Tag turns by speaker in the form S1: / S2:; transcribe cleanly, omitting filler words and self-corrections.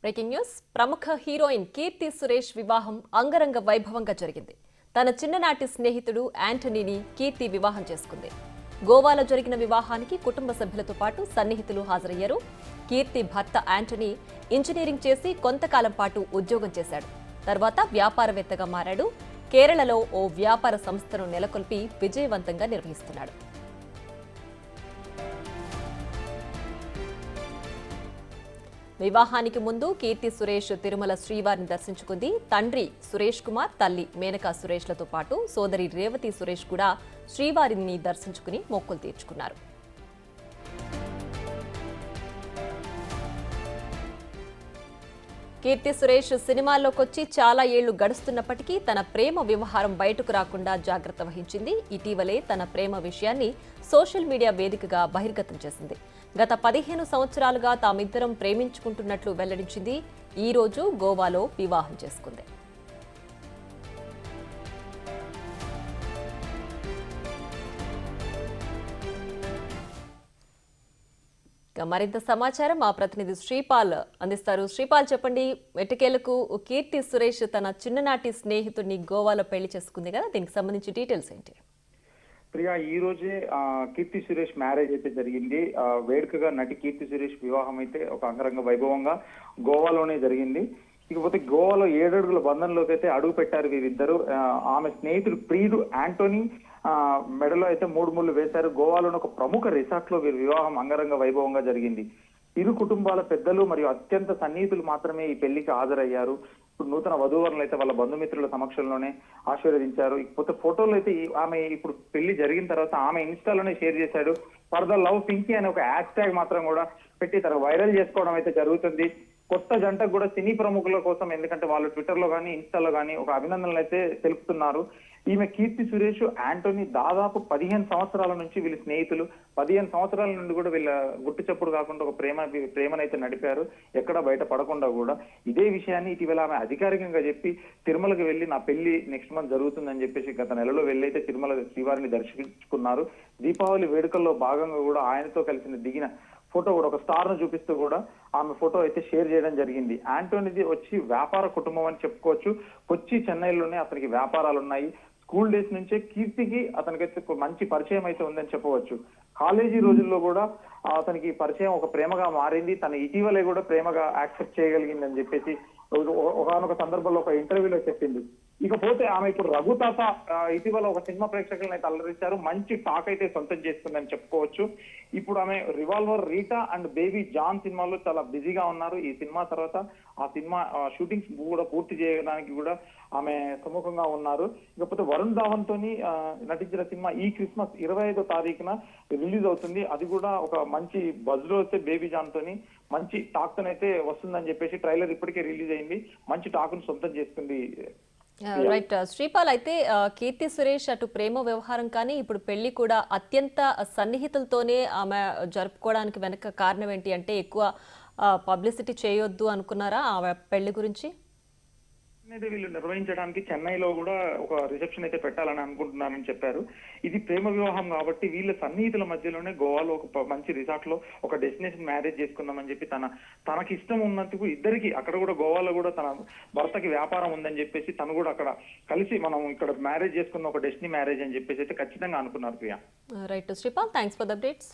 S1: Breaking news. ప్రముఖ heroine Keerthy Suresh వివాహం అంగరంగ వైభవంగా జరిగింది. తన చిన్ననాటి స్నేహితుడు యాంటనీని కీర్తి వివాహం చేసుకుంది. గోవాలో జరిగిన వివాహానికి కుటుంబ సభ్యులతో పాటు సన్నిహితులు హాజరయ్యారు. కీర్తి భర్త యాంటనీ ఇంజనీరింగ్ చేసి కొంతకాలం పాటు ఉద్యోగం చేశాడు. తర్వాత వ్యాపారవేత్తగా మారాడు. కేరళలో ఓ వ్యాపార సంస్థను నెలకొల్పి విజయవంతంగా నిర్వహిస్తున్నాడు. వివాహానికి ముందు కీర్తి సురేష్ తిరుమల శ్రీవారిని దర్శించుకుంది. తండ్రి సురేష్ కుమార్, తల్లి మేనకా సురేష్లతో పాటు సోదరి రేవతి సురేష్ కూడా శ్రీవారిని దర్శించుకుని మొక్కులు తీర్చుకున్నారు. కీర్తి సురేష్ సినిమాల్లోకొచ్చి చాలా ఏళ్లు గడుస్తున్నప్పటికీ తన ప్రేమ వ్యవహారం బయటకు రాకుండా జాగ్రత్త వహించింది. ఇటీవలే తన ప్రేమ విషయాన్ని సోషల్ మీడియా వేదికగా బహిర్గతం చేసింది. గత 15 సంవత్సరాలుగా తామిద్దరం ప్రేమించుకుంటున్నట్లు వెల్లడించింది. ఈ రోజు గోవాలో వివాహం చేసుకుంది. మరింత సమాచారం మా ప్రతినిధి శ్రీపాల్ అందిస్తారు. శ్రీపాల్, చెప్పండి, ఎట్టకేలకు కీర్తి సురేష్ తన చిన్ననాటి స్నేహితుడిని గోవాలో పెళ్లి చేసుకుంది కదా, దీనికి సంబంధించి డీటెయిల్స్ ఏంటి?
S2: ప్రియా, ఈ రోజే కీర్తి సురేష్ మ్యారేజ్ అయితే జరిగింది. వేడుకగా నటి కీర్తి సురేష్ వివాహం అయితే ఒక అంగరంగ వైభవంగా గోవాలోనే జరిగింది. ఇకపోతే గోవాలో 7 అడుగుల బంధంలోకి అయితే అడుగు పెట్టారు వీరిద్దరు. ఆమె స్నేహితుడు ప్రియుడు యాంటోనీ మెడలో అయితే 3 ముళ్ళు వేశారు. గోవాలోని ఒక ప్రముఖ రిసార్ట్ లో వీరి వివాహం అంగరంగ వైభవంగా జరిగింది. ఇరు కుటుంబాల పెద్దలు మరియు అత్యంత సన్నిహితులు మాత్రమే ఈ పెళ్లికి హాజరయ్యారు. ఇప్పుడు నూతన వధూవరులు అయితే వాళ్ళ బంధుమిత్రుల సమక్షంలోనే ఆశీర్వదించారు. ఇకపోతే ఫోటోలు అయితే ఆమె ఇప్పుడు పెళ్లి జరిగిన తర్వాత ఆమె ఇన్స్టాలోనే షేర్ చేశాడు. ఫర్ ద లవ్ పింకీ అనే ఒక హ్యాష్ ట్యాగ్ మాత్రం కూడా పెట్టి తన వైరల్ చేసుకోవడం అయితే జరుగుతుంది. కొత్త జంటకు కూడా సినీ ప్రముఖుల కోసం, ఎందుకంటే వాళ్ళు ట్విట్టర్ లో కానీ ఇన్స్టాలో కానీ ఒక అభినందనలు అయితే తెలుపుతున్నారు. ఈమె కీర్తి సురేష్ యాంటోనీ దాదాపు 15 సంవత్సరాల నుంచి వీళ్ళ స్నేహితులు. 15 సంవత్సరాల నుండి కూడా వీళ్ళ గుట్టు చప్పుడు కాకుండా ఒక ప్రేమనైతే నడిపారు, ఎక్కడ బయట పడకుండా కూడా. ఇదే విషయాన్ని ఇటీవల ఆమె అధికారికంగా చెప్పి తిరుమలకి వెళ్లి నా పెళ్లి నెక్స్ట్ మంత్ జరుగుతుందని చెప్పేసి గత నెలలో వెళ్ళైతే తిరుమల శ్రీవారిని దర్శించుకున్నారు. దీపావళి వేడుకల్లో భాగంగా కూడా ఆయనతో కలిసి దిగిన ఫోటో కూడా ఒక స్టార్ ను చూపిస్తూ కూడా ఆమె ఫోటో అయితే షేర్ చేయడం జరిగింది. యాంటోనీది వచ్చి వ్యాపార కుటుంబం అని చెప్పుకోవచ్చు. కొచ్చి, చెన్నైలోనే అతనికి వ్యాపారాలు ఉన్నాయి. స్కూల్ డేస్ నుంచే కీర్తికి అతనికైతే మంచి పరిచయం అయితే ఉందని చెప్పవచ్చు. కాలేజీ రోజుల్లో కూడా అతనికి పరిచయం ఒక ప్రేమగా మారింది. తను ఇటీవలే కూడా ప్రేమగా యాక్సెప్ట్ చేయగలిగిందని చెప్పేసి ఒకనొక సందర్భంలో ఒక ఇంటర్వ్యూలో చెప్పింది. ఇకపోతే ఆమె ఇప్పుడు రఘుతాత ఇటీవల ఒక సినిమా ప్రేక్షకులను అయితే అల్లరించారు. మంచి టాక్ అయితే సొంతం చేసుకుందని చెప్పుకోవచ్చు. ఇప్పుడు ఆమె రివాల్వర్ రీటా అండ్ బేబీ జాన్ సినిమాలో చాలా బిజీగా ఉన్నారు. ఈ సినిమా తర్వాత ఆ సినిమా షూటింగ్స్ కూడా పూర్తి చేయడానికి కూడా ఆమె సుముఖంగా ఉన్నారు. ఇకపోతే వరుణ్ ధావన్ తోని నటించిన సినిమా ఈ క్రిస్మస్ 25వ తారీఖున రిలీజ్ అవుతుంది. అది కూడా ఒక మంచి బజ్ లో అయితే బేబీ జాన్ తోని మంచి టాక్ తోనైతే వస్తుందని చెప్పేసి ట్రైలర్ ఇప్పటికే రిలీజ్ అయింది. మంచి టాక్ ను సొంతం చేసుకుంది.
S1: రైట్ శ్రీపాల్, అయితే కీర్తి సురేష్ అటు ప్రేమ వ్యవహారం కానీ ఇప్పుడు పెళ్లి కూడా అత్యంత సన్నిహితులతోనే ఆమె జరుపుకోవడానికి వెనక కారణం ఏంటి? అంటే ఎక్కువ పబ్లిసిటీ చేయొద్దు అనుకున్నారా ఆమె పెళ్లి గురించి?
S2: వీళ్ళు నిర్వహించడానికి చెన్నైలో కూడా ఒక రిసెప్షన్ అయితే పెట్టాలని అనుకుంటున్నారని చెప్పారు. ఇది ప్రేమ వివాహం కాబట్టి వీళ్ళ సన్నిహితుల మధ్యలోనే గోవాలో ఒక మంచి రిసార్ట్ లో ఒక డెస్టినేషన్ మ్యారేజ్ చేసుకుందామని చెప్పి తనకి ఇష్టం ఉన్నందుకు ఇద్దరికి అక్కడ కూడా గోవాలో కూడా తన భర్తకి వ్యాపారం ఉందని చెప్పేసి తను కూడా అక్కడ కలిసి మనం ఇక్కడ మ్యారేజ్ చేసుకున్న ఒక డెస్టినీ మ్యారేజ్ అని చెప్పేసి అయితే ఖచ్చితంగా అనుకున్నారు. Priya.
S1: Right Sripal, thanks for the updates.